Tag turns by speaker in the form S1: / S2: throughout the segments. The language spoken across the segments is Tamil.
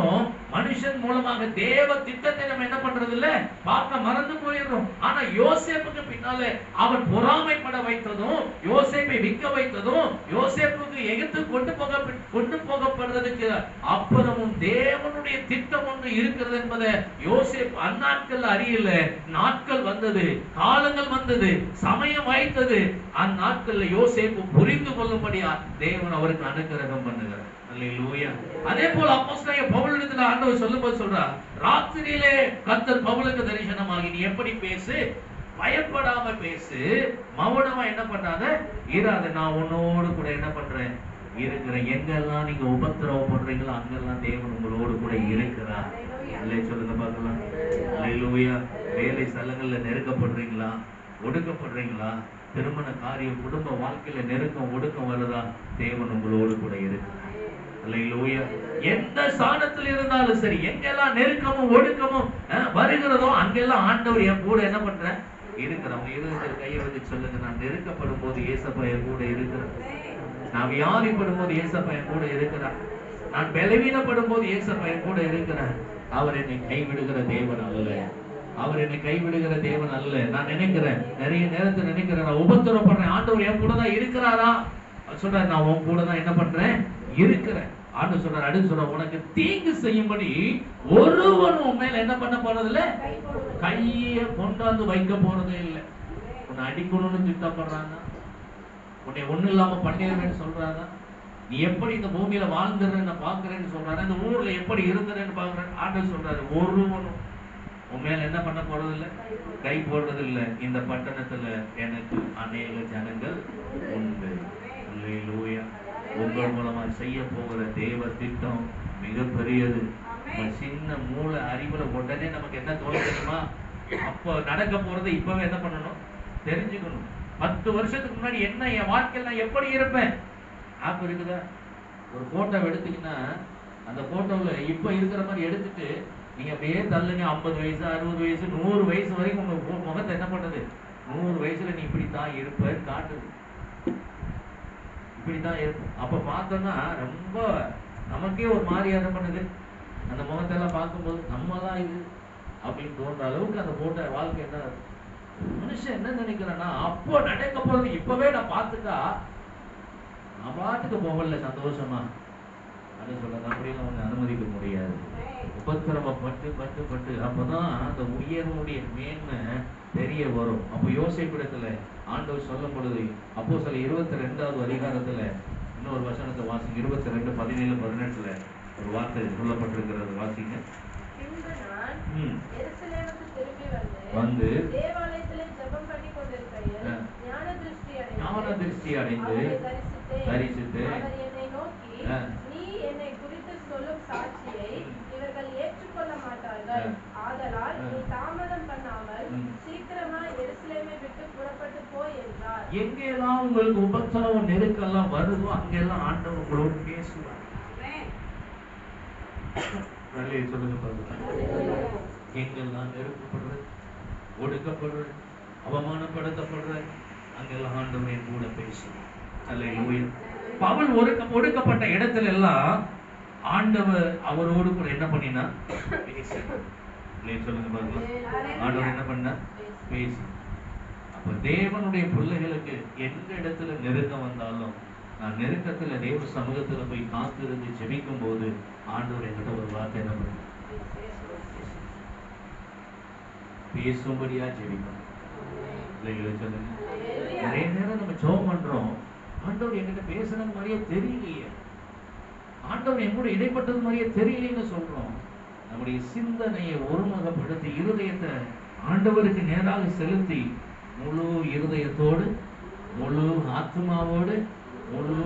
S1: போயிடுறோம், மனுஷன் மூலமாக தேவ திட்டத்தை நம்ம என்ன பண்றது இல்ல, பார்க்க மறந்து போயிடுறோம். ஆனா யோசேப்புக்கு பின்னாலே அவன் பொறாமைப்பட வைத்ததும், யோசேப்பை விற்க வைத்ததும், யோசேப்புக்கு எகிப்து கொண்டு போகப்படுறதுக்கு அப்புறமும் தேவனுடைய திட்டம் ஒன்று இருக்கிறது என்பதை யோசேப்பு அந்நாட்கள் அறியல. நாட்கள் வந்தது, காலங்கள் வந்தது, சமயம் வாய்த்தது. அந்நாட்கள்ல யோசேப்பு புரிந்து கொள்ளும்படியா தேவன் அவருக்கு அனுக்கிரகம் பண்ணுகிறார். அல்லேலூயா. அதே போல அப்போஸ்தலனாகிய பவுலிடத்தில் ஆண்டவர் சொல்லும்போது சொல்றார், ராத்திரியிலே கர்த்தர் பவுலுக்கு தரிசனமாகி நீ எப்படி பேசு, பயப்படாம பேசு, மௌனமா என்ன பண்ணாத இராத, நான் உன்னோடு கூட என்ன பண்றேன் இருக்கிறேன். எங்கெல்லாம் நீங்க உபத்திரவப்படுறீங்களோ அங்கெல்லாம் தேவன் உங்களோடு கூட இருக்கிறார். அல்லே சொல்லுங்க பார்க்கலாம். அல்லேலூயா. வேலை ஸ்தலங்கள்ல நெருக்கப்படுறீங்களா, ஒடுக்கப்படுறீங்களா, திருமண காரியம் குடும்ப வாழ்க்கையில நெருக்கம் ஒடுக்கம் வருதா, தேவன் உங்களோடு கூட இருக்கிறார். அல்லேலூயா. எந்த ஸ்தானத்தில் இருந்தாலும் சரி, எங்கெல்லாம் நெருக்கமும் ஒடுக்கமும் வருகிறதோ அங்கெல்லாம் ஆண்டவர் என் கூட என்ன பண்ற இருக்கிறவங்க. இருதயத்தில் கையை வச்சு சொல்லுங்க, நான் நெருக்கப்படும் போது ஏசப்பா என் கூட இருக்கிறார், நான் வியாதிப்படும் போது ஏசப்பா என் கூட இருக்கிறார், நான் பலவீனப்படும் போது ஏசப்பா என் கூட இருக்கிறார். அவர் என்னை கைவிடுகிற தேவன் அல்ல, அவர் என்னை கைவிடுகிற தேவன் அல்ல. நான் நினைக்கிறேன், நிறைய நேரத்தில் நினைக்கிறேன், நான் உபத்திரப்படுறேன், ஆண்டவர் என் கூட தான் இருக்கிறாரா சொல்றாரு. நான் உன் கூட தான் என்ன பண்றேன் இருக்கிறேன். ஆண்டவர் சொல்றாரு, அடுத்து சொல்ற, உனக்கு தீங்கு செய்யும்படி ஒருவனும் உன் மேல என்ன பண்ண போறது இல்ல, கைய கொண்டாந்து வைக்க போறதே இல்லை. உன்னை அடிக்கணும்னு திட்டப்படுறாங்க, உன்னை ஒண்ணு இல்லாம பண்ணிடுறேன்னு சொல்றாங்க, நீ எப்படி இந்த பூமியில வாழ்ந்துறேன்னு பாக்குறேன்னு சொல்றாரு, இந்த ஊர்ல எப்படி இருந்துறேன்னு பாக்குறேன். ஆண்டவர் சொல்றாரு, ஒருவனும் உன் மேல என்ன பண்ண போறது இல்ல, கை போடுறது இல்ல. இந்த பட்டணத்துல எனக்கு அநேக ஜனங்கள் உண்டு. அல்லேலூயா. உங்கள் மூலமா செய்ய போகிற தேவ திட்டம் மிக பெரியது. சின்ன மூளை அறிவுல உடனே நமக்கு என்ன தோணும் தெரியுமா, அப்ப நடக்க போறது இப்பவே என்ன பண்ணணும் தெரிஞ்சுக்கணும். 10 வருஷத்துக்கு முன்னாடி என்ன என் வாழ்க்கையில நான் எப்படி இருப்பேன் ஆப் இருக்குதா? ஒரு போட்டோ எடுத்தீங்கன்னா அந்த போட்டோல இப்ப இருக்கிற மாதிரி எடுத்துட்டு நீங்க அப்படியே தள்ளுங்க, 50 வயசு 60 வயசு 100 வயசு வரைக்கும் உங்க முகத்தை என்ன பண்ணுது, 100 வயசுல நீ இப்படித்தான் இருப்ப காட்டுது, இப்படித்தான் இருக்கும். அப்ப பார்த்தோம்னா ரொம்ப நமக்கே ஒரு மாதிரியா என்ன பண்ணுது, அந்த முகத்தை எல்லாம் பார்க்கும்போது நம்ம தான் இது அப்படின்னு தோன்ற அளவுக்கு அந்த போட்ட வாழ்க்கை என்ன. மனுஷன் என்ன நினைக்கிறான்னா, அப்போ நடக்க போறது இப்பவே நான் பார்த்துட்டா நான் பாட்டுக்கு போகல சந்தோஷமா அப்படின்னு சொல்றது. அப்படியெல்லாம் ஒண்ணு அனுமதிக்க முடியாது. உபத்திரவப்பட்டு பட்டு பட்டு அப்பதான் அந்த உயர்வுடைய மேன்மை தெரிய வரும். அப்போ யோசேப்பிடத்துல ஆண்டவர் சொல்லும் பொழுது அப்போஸ்தலர் 22வது அதிகாரத்துல இன்னொரு வசனத்தை வாசிங்க. 22:17-18 ஒரு வார்த்தை சொல்லப்பட்டிருக்கிறது, வாசிங்க. வந்து ஞான திருஷ்டி அடைந்து தரிசித்து
S2: நீ என்னை குறித்து சொல்லும் சாட்சியை இவர்கள் ஏற்றுக்கொள்ள மாட்டார்கள். ஆதலால் நீ தாமதம் பண்ணாமல் சீக்கிரமா எருசலேமை விட்டு புறப்பட்டு போய் என்றார்.
S1: எங்கெல்லாம் உங்களுக்கு உபத்திரவம் நெருக்கெல்லாம் வருதோ அங்கெல்லாம் ஆண்டவர் உங்களோடு பேசுவார். சொல்லுங்க பாருங்க. எங்கெல்லாம் நெருக்கப்படுற, ஒடுக்கப்படுற, அவமானப்படுத்தப்படுற அங்கெல்லாம் ஆண்டவர் என் கூட பேசுவார். அல்லேலூயா. பவுல் ஒடுக்கப்பட்ட இடத்துல எல்லாம் ஆண்டவர் அவரோடு கூட என்ன பண்ணினா சொல்லுங்க பாருங்க. ஆண்டவர் என்ன பண்ண பேசி. அப்ப தேவனுடைய பிள்ளைகளுக்கு எந்த இடத்துல நெருக்கம் வந்தாலும் நான் நெருக்கத்துல தேவ சமூகத்துல போய் காத்திருந்து ஜெபிக்கும் போது ஆண்டவர் என்கிட்ட ஒரு வார்த்தை என்ன பண்ண பேசும்படியா ஜெபிக்கணும். சொல்லுங்க. நிறைய நேரம் நம்ம ஜெபம் பண்றோம், ஆண்டவர் என்கிட்ட பேசுறது மாதிரியே தெரியலையே, ஆண்டவர் என் கூட இடைப்பட்டது மாதிரியே தெரியலைன்னு சொல்றோம். நம்முடைய சிந்தனையை ஒருமுகப்படுத்தி இருதயத்தை ஆண்டவருக்கு நேராக செலுத்தி முழு இருதயத்தோடு, முழு ஆத்மாவோடு, முழு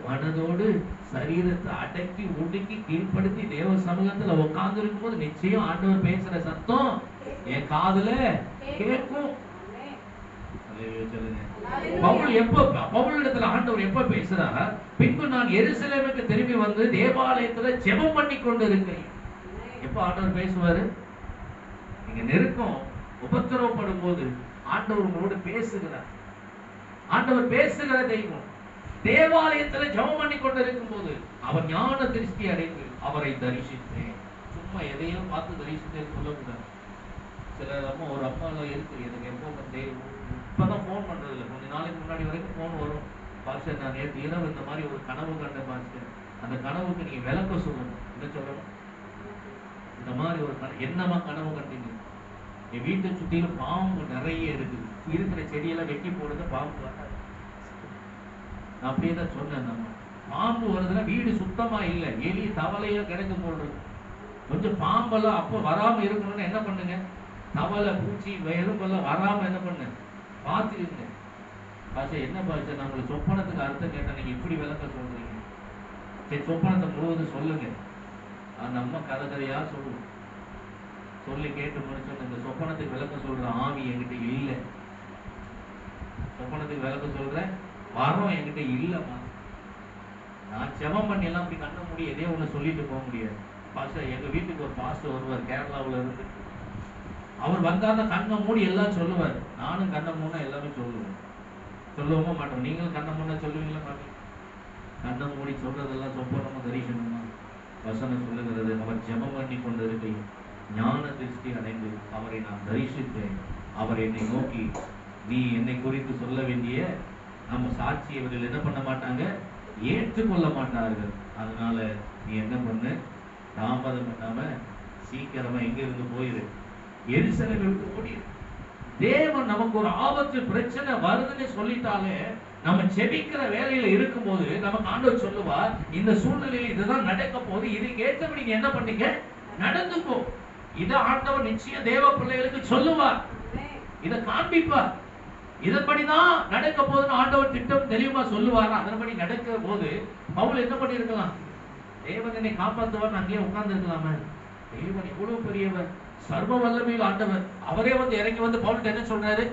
S1: மனதோடு சரீரத்தை அடக்கி ஒடுக்கி கீழ்படுத்தி தேவ சமூகத்துல உட்கார்ந்து இருக்கும் போது நிச்சயம் ஆண்டவர் பேசுற சத்தம் என் காதுல கேட்கும். பவுலிடத்துல ஆண்டவர் எப்ப பேசுறார், பின்பு நான் எருசலேமுக்கு திரும்பி வந்து தேவாலயத்துல ஜெபம் பண்ணி கொண்டு இருக்கிறேன். எப்ப ஆண்டவர் பேசுவாரு? நீங்க நெருக்கம் உபத்திரவப்படும் போது ஆண்டவர் உங்களோடு பேசுகிறார். ஆண்டவர் பேசுகிற தெய்வம். தேவாலயத்துல ஜெபம் பண்ணி கொண்டு இருக்கும் போது அவர் ஞான திருஷ்டி அடைந்து அவரை தரிசித்தேன். சும்மா எதையும் பார்த்து தரிசித்தேன் சொல்லக்கூடாது. சில ஒரு அம்மா இருக்கு, எனக்கு எப்போ இப்பதான் போன் பண்றது இல்லை, கொஞ்ச நாளைக்கு முன்னாடி வரைக்கும் போன் வரும். பாஸ்டர் நான் நேற்று இரவு இந்த மாதிரி ஒரு கனவு கண்ட பாஸ்டர், அந்த கனவுக்கு நீங்க விளக்க சொல்லணும். என்ன சொல்லணும்? இந்த மாதிரி ஒரு என்னமா கனவு கண்டீங்க? என் வீட்டை சுத்திலும் பாம்பு நிறைய இருக்குது, இருக்கிற செடியெல்லாம் வெட்டி போடுறது, பாம்பு வராது. நான் அப்படியே தான் சொன்னேன். நம்ம பாம்பு வருதுன்னா வீடு சுத்தமா இல்லை, எலி தவளையோ கிடக்கு போடுறது. கொஞ்சம் பாம்பெல்லாம் அப்போ வராம இருக்கணும்னு என்ன பண்ணுங்க, தவளை பூச்சி எறும்பெல்லாம் வராம என்ன பண்ணு பார்த்துக்குங்க. பாஷா என்ன பாஷா, நான் உங்களுக்கு சொப்பனத்துக்கு அர்த்தம் கேட்டேன், நீங்க இப்படி விளக்க சொல்றீங்க. சரி சொப்பனத்தை முழுவதும் சொல்லுங்க. அந்த அம்மா கதை கதையா சொல்லுவோம். சொல்லி கேட்டு முடிச்சோம். இந்த சொப்பனத்துக்கு விளக்க சொல்ற ஆவி என்கிட்ட இல்லை, சொப்பனத்துக்கு விளக்க சொல்ற வரம் என்கிட்ட இல்லைம்மா. நான் செவம் பண்ணி எல்லாம் அப்படி கண்ண முடியும் எதே ஒண்ணு சொல்லிட்டு போக முடியாது. பாஷா எங்க வீட்டுக்கு ஒரு பாஸ்டர் வருவார் கேரளாவுல இருந்து. அவர் வந்தாருன்னா கண்ணை மூடி எல்லாம் சொல்லுவார். நானும் கண்ணை மூணா எல்லாமே சொல்லுவேன். சொல்லவும் மாட்டோம். நீங்களும் கண்ணை மூணா சொல்லுவீங்களா? மாட்டீங்க. கண்ணை மூடி சொல்றதெல்லாம் சொப்பனமா தரிசனமா வசனம் சொல்லுகிறது. அவர் ஜெபம் பண்ணி கொண்டிருக்கையில் ஞான திருஷ்டி அடைந்து அவரை நான் தரிசித்தேன். அவர் என்னை நோக்கி, நீ என்னை குறித்து சொல்ல வேண்டிய நம்ம சாட்சி இவர்கள் என்ன பண்ண மாட்டாங்க, ஏற்றுக்கொள்ள மாட்டார்கள். அதனால நீ என்ன பண்ணு, தாமதம் பண்ணாம சீக்கிரமா எங்க இருந்து போயிரு, எருசலேமை விட்டு ஓடிரு. தேவன் நமக்கு ஒரு ஆபத்து பிரச்சனை வருதுன்னு சொல்லிட்டாலே நம்ம செபிக்கிற வேலையில இருக்கும்போது நமக்கு ஆண்டவர் சொல்லுவார், இந்த சூழ்நிலையில் இதுதான் நடக்க போகுது, இதுக்கு ஏற்றபடி நீ என்ன பண்ணீங்க நடந்துக்கோ. இதை ஆண்டவர் நிச்சயம் தேவ பிள்ளைகளுக்கு சொல்லுவார், இதை காண்பிப்பார். இதன்படிதான் நடக்க போதுன்னு ஆண்டவர் திட்டம் தெளிவா சொல்லுவார். அதன்படி நடக்கிற போது பவுல் என்ன பண்ணிருக்கலாம், தேவன் என்னை காப்பாற்றுவார் அங்கேயே உட்கார்ந்து இருக்கலாமே. தேவன் இவ்வளவு பெரியவர், சர்வ வல்லமையில் ஆண்டவர். அவரே வந்து இறங்கி வந்து பவுல்கிட்ட என்ன சொல்றாரு,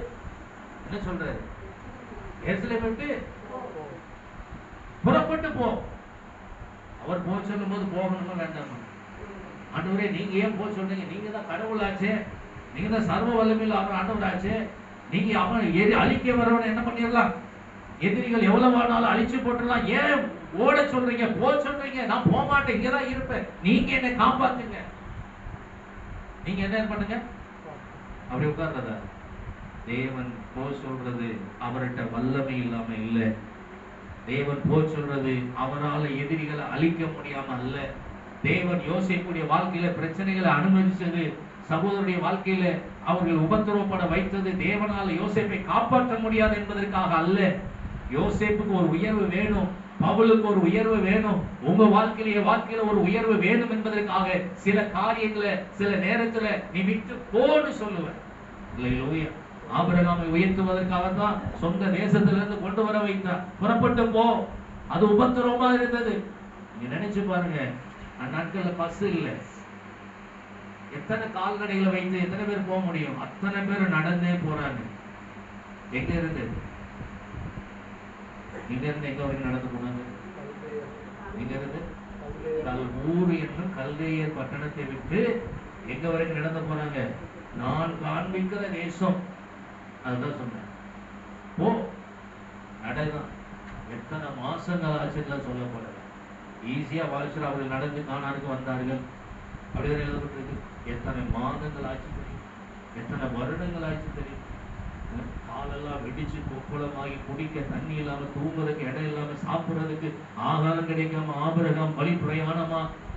S1: என்ன சொல்றாரு, எருசலேமுக்கு புறப்பட்டு போ. அவர் போக சொல்லும் போது போகணுமா வேண்டாமா? ஆண்டவரே நீங்க ஏன் போக சொல்றீங்க, நீங்க தான் கடவுளாச்சே, நீங்க தான் சர்வ வல்லமையில் அவர் ஆண்டவராச்சே, நீங்க அவன் அழிக்க வரவனை என்ன பண்ணிடலாம், எதிரிகள் எவ்வளவு ஆனாலும் அழிச்சு போட்டுடலாம், ஏன் ஓட சொல்றீங்க, போக சொல்றீங்க? நான் போக மாட்டேன், இங்கதான் இருப்பேன், நீங்க என்னை காப்பாத்துங்க. நீங்க என்ன பண்ணுங்க, அப்படி உட்கார்றதா? தேவன் போ சொல்றது அவர்கிட்ட வல்லமை இல்லாம இல்ல. தேவன் போ சொல்றது அவரால் எதிரிகளை அழிக்க முடியாம அல்ல. தேவன் யோசேப்புடைய வாழ்க்கையில பிரச்சனைகளை அனுமதிச்சது, சகோதரருடைய வாழ்க்கையில அவர்கள் உபத்திரவப்பட வைத்தது தேவனால யோசேப்பை காப்பாற்ற முடியாது என்பதற்காக அல்ல. யோசேப்புக்கு ஒரு உயர்வு வேணும், பவுலுக்கு ஒரு உயர்வு வேணும், உங்க வாழ்க்கையில ஒரு உயர்வு வேணும் என்பதற்காக சில காரியங்களை சில நேரத்துல நீ விட்டு போன்னு சொல்லுவேன். இல்லையா? ஆபிரகாமை உயர்த்துவதற்காகத்தான் சொந்த தேசத்திலிருந்து கொண்டு வர வைத்தார். புறப்பட்டு போ. அது உபத்திரவமா இருந்தது. நீங்க நினைச்சு பாருங்க, அந்நாட்கள்ல பஸ் இல்லை, எத்தனை கால்நடைகளை வைத்து எத்தனை பேர் போக முடியும்? அத்தனை பேர் நடந்தே போறாங்க. எங்க இருந்து எங்க வரைக்கும் நடந்து போனாங்க? எங்க இருந்து ஊர் என்னும் கல்தேயர் பட்டணத்தை விட்டு எங்க வரைக்கும் நடந்து போனாங்க? நான் காண்பிக்கிற தேசம். அதுதான் சொன்னேன், போ நடைதான். எத்தனை மாசங்கள் ஆச்சுன்னு சொல்லப்படல. ஈஸியா வாழ்ச்சியில் அவர்கள் நடந்து கானானுக்கு வந்தார்கள், அப்படிதான் எழுதப்பட்டிருக்கு. எத்தனை மாதங்கள் ஆச்சு தெரியும், எத்தனை வருடங்கள் ஆச்சு தெரியும். காலெல்லாம் வெடிச்சு கொப்புளமாகி குடிக்க தண்ணி இல்லாம, தூங்குறதுக்கு இடம் இல்லாம, சாப்பிடுறதுக்கு ஆகாரம் கிடைக்காம ஆபிரகாம் வழி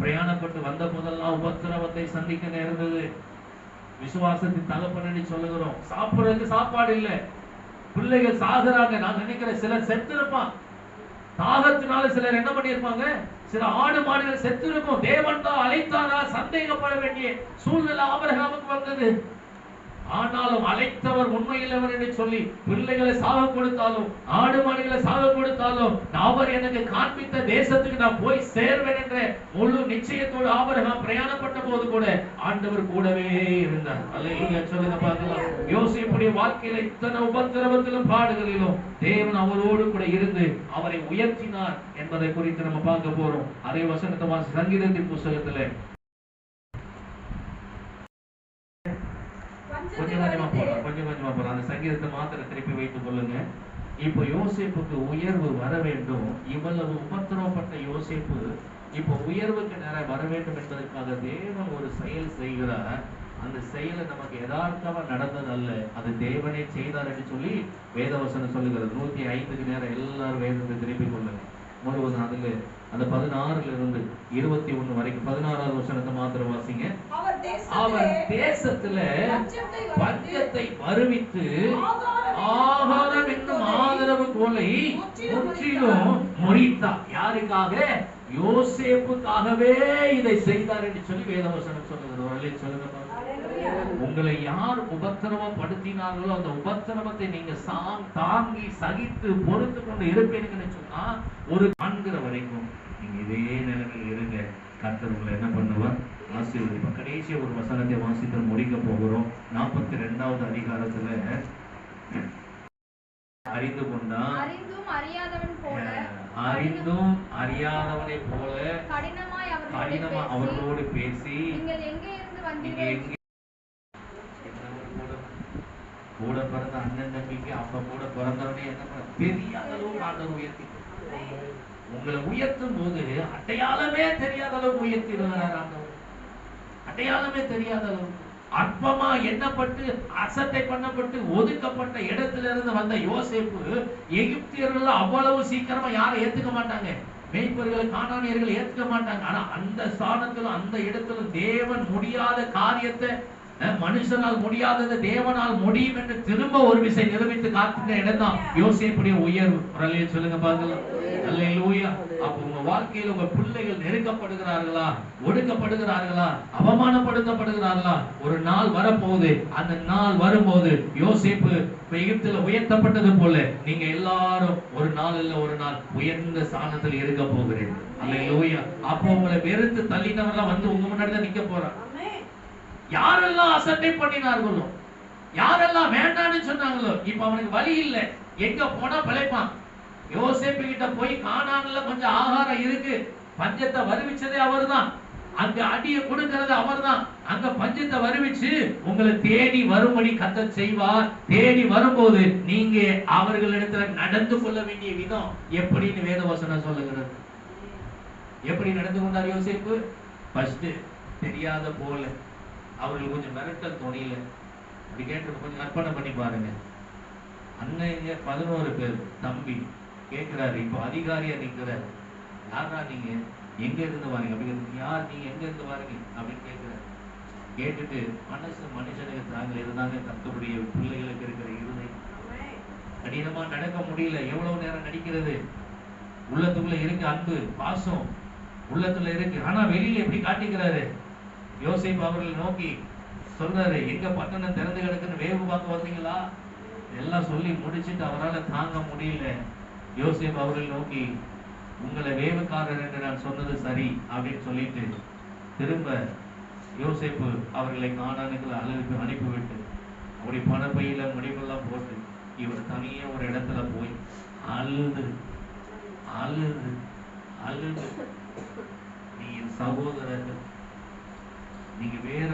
S1: பிரயாணப்பட்டு வந்த போதெல்லாம் உபத்திரவத்தை சந்திக்க நேர்ந்தது. விசுவாசத்தின் தகப்பன்னு சொல்லுகிறோம். சாப்பிடுறதுக்கு சாப்பாடு இல்லை, பிள்ளைகள் சாகுறாங்க. நான் நினைக்கிறேன் சிலர் செத்து இருப்பான் தாகத்தினால, சிலர் என்ன பண்ணிருப்பாங்க, சில ஆடு மாடுகள் செத்து இருக்கும். தேவன் தான் அழைத்தாரா சந்தேகப்பட வேண்டிய சூழ்நிலை ஆபிரகாமுக்கு வந்தது. ஆனாலும் அழைத்தவர் உண்மையில்லவர் என்று சொல்லி பிள்ளைகளை சாக கொடுத்தாலும் ஆடு மாடுகளை சாக கொடுத்தாலும் அவர் எனக்கு காண்பித்த தேசத்துக்கு நான் போய் சேர்வேன் என்ற முழு நிச்சயத்தோடு ஆபிரகாம் பிரயாணப்பட்ட போது கூட ஆண்டவர் கூடவே இருந்தார். அல்லேலூயா சொல்லுங்க பார்க்கலாம். யோசேப்புடைய வாழ்க்கையில இத்தனை உபத்திரவத்திலும் பாடுகளிலும் தேவன் அவரோடு கூட இருந்து அவரை உயர்த்தினார் என்பதை குறித்து நம்ம பார்க்க போறோம். அதே வசனத்தை சங்கீதத்தின் புஸ்தகத்துல கொஞ்சம் கொஞ்சமா போறோம். அந்த சங்கீதத்தை மாத்திர திருப்பி வைத்துக் கொள்ளுங்க. இப்போ யோசேப்புக்கு உயர்வு வர வேண்டும். இவ்வளவு உபத்திரவப்பட்ட யோசேப்பு இப்போ உயர்வுக்கு நேரம் வர வேண்டும் என்பதற்காக தேவன் ஒரு செயல் செய்கிறார். அந்த செயலை நமக்கு யதார்த்தமா நடந்தது அல்ல, அது தேவனே செய்தார் என்று சொல்லி வேதவசனம் சொல்லுகிறது. 105க்கு நேரம் எல்லாரும் வேதத்தை திருப்பிக் கொள்ளுங்க முழுவதும். அதுல அந்த 16ல இருந்து 21 வரைக்கும் 16வது வசனத்தை மாத்திரம் வாசிங்க. அவர் தேசத்துல பஞ்சத்தை வருவித்து ஆகாரம் என்னும் ஆதரவு கோலை முற்றிலும் முறித்தார். யாருக்காக? யோசேப்புக்காகவே இதை செய்தார் என்று சொல்லி வேதவசனம் சொல்லுகிறது. சொல்லுங்க, உங்களை யார் உபத்திரவப்படுத்தினார்களோ அந்த உபத்திரவத்தை நீங்க தாங்கி சகித்து பொறுத்து கொண்டு இருப்பீங்கன்னு சொன்னா ஒரு காண்கிற வரைக்கும் நீங்க இதே நிலைமையில் இருங்க. கர்த்தர் உங்களை என்ன பண்ணுவார்? ஆசீர்வதிப்பார். கடைசி ஒரு வசனத்தை வாசித்து முடிக்க போகிறோம். 42வது அதிகாரத்துல அறிந்து கொண்டான், அறிந்தும் அறியாதவனை போல கடினமா அவர்களோடு பேசி, நீங்க கூட பிறந்த அண்ணன் தம்பிக்கு அப்ப கூட பிறந்தவனே என்ன பெரிய அளவுக்கு ஆண்டவர் உயர்த்தி உங்களை உயர்த்தும் போது அடையாளமே தெரியாத அளவுக்கு உயர்த்திடுவார் ஆண்டவர். அடையாளமே தெரியாத அளவுக்கு அற்பமா எண்ணப்பட்டு அசட்டை பண்ணப்பட்டு ஒதுக்கப்பட்ட இடத்துல இருந்து வந்த யோசேப்பு எகிப்தியர்கள் அவ்வளவு சீக்கிரமா யாரை ஏத்துக்க மாட்டாங்க. மேய்ப்பர்கள் கானானியர்கள் ஏத்துக்க மாட்டாங்க. ஆனா அந்த ஸ்தானத்துல அந்த இடத்துல தேவன் முடியாத காரியத்தை மனுஷனால் முடியாதது தேவனால் முடியும் என்று திரும்ப ஒரு விசை நிரூபித்து காத்துட்ட இடம் தான் யோசேப்புடைய உயர்வு. சொல்லுங்க பார்க்கலாம். அல்லேலூயா. அப்ப உங்க வாழ்க்கையில் உங்க பிள்ளைகள் நெருக்கப்படுகிறார்களா, ஒடுக்கப்படுகிறார்களா, அவமானப்படுத்தப்படுகிறார்களா? ஒரு நாள் வரப்போகுது. அந்த நாள் வரும்போது யோசேப்பு எகிப்துல உயர்த்தப்பட்டது போல நீங்க எல்லாரும் ஒரு நாள் இல்ல ஒரு நாள் உயர்ந்த ஸ்தானத்தில் இருக்க போகிறேன். அல்லேலூயா. அப்போ உங்களை வெறுத்து தள்ளினவரெல்லாம் வந்து உங்க முன்னாடி தான் நிக்க போறான். யாரெல்லாம் அசட்டை பண்ணினார்களோ, யாரெல்லாம் வேண்டான்னு சொன்னாங்களோ, இப்ப அவனுக்கு வழி இல்லை. எங்க போனா பிழைப்பான்? யோசேப்பு கிட்ட போய் கானான்ல கொஞ்சம் ஆகாரம் இருக்கு, பஞ்சத்தை வருவிச்சதே அவர்தான், அங்க அடியை கொடுக்கிறது அவர்தான். அங்க பஞ்சத்தை வருவிச்சு உங்களை தேடி வரும்படி கர்த்தர் செய்வார். தேடி வரும்போது நீங்க அவர்களிடத்துல நடந்து கொள்ள வேண்டிய விதம் எப்படின்னு வேதவசனம் சொல்லுகிறது. எப்படி நடந்து கொண்டார் யோசேப்பு? ஃபர்ஸ்ட் தெரியாத போல அவர்கள் கொஞ்சம் மிரட்டல் துணியில அப்படி கேட்டு கொஞ்சம் கற்பனை பண்ணி பாருங்க. அண்ணன் 11 பேர் தம்பி கேட்கிறாரு. இப்போ அதிகாரியா நிற்கிறார். யாரா நீங்க, எங்க இருந்து வாரீங்க அப்படின்னு. யார் நீங்க, எங்க இருந்து வாரீங்க அப்படின்னு கேட்கிறாரு. கேட்டுட்டு மனுஷனுக்கு தாங்கள் இருந்தாங்க கர்த்தருடைய பிள்ளைகளுக்கு இருக்கிற இருதை கடினமா நடக்க முடியல. எவ்வளவு நேரம் நடிக்கிறது? உள்ளத்துக்குள்ள இருக்கு அன்பு பாசம் உள்ளத்துல இருக்கு. ஆனா வெளியில எப்படி காட்டிக்கிறாரு? யோசேப்பு அவர்களை நோக்கி சொல்றாரு, எங்க பட்டணம் திறந்து கிடக்குன்னு வேவு பார்க்க வந்தீங்களா? எல்லாம் சொல்லி முடிச்சுட்டு அவரால் தாங்க முடியல. யோசேப்பு அவர்கள் நோக்கி, உங்களை வேவுக்காரர் என்று நான் சொன்னது சரி அப்படின்னு சொல்லிட்டு திரும்ப யோசேப்பு அவர்களை கானானுக்கு அனுப்பிவிட்டு அப்படி பணப்பையில முடிவெல்லாம் போட்டு இவர் தனியே ஒரு இடத்துல போய் அழுது அழுது அழுது, நீ என் சகோதரர்கள், நீங்க வேற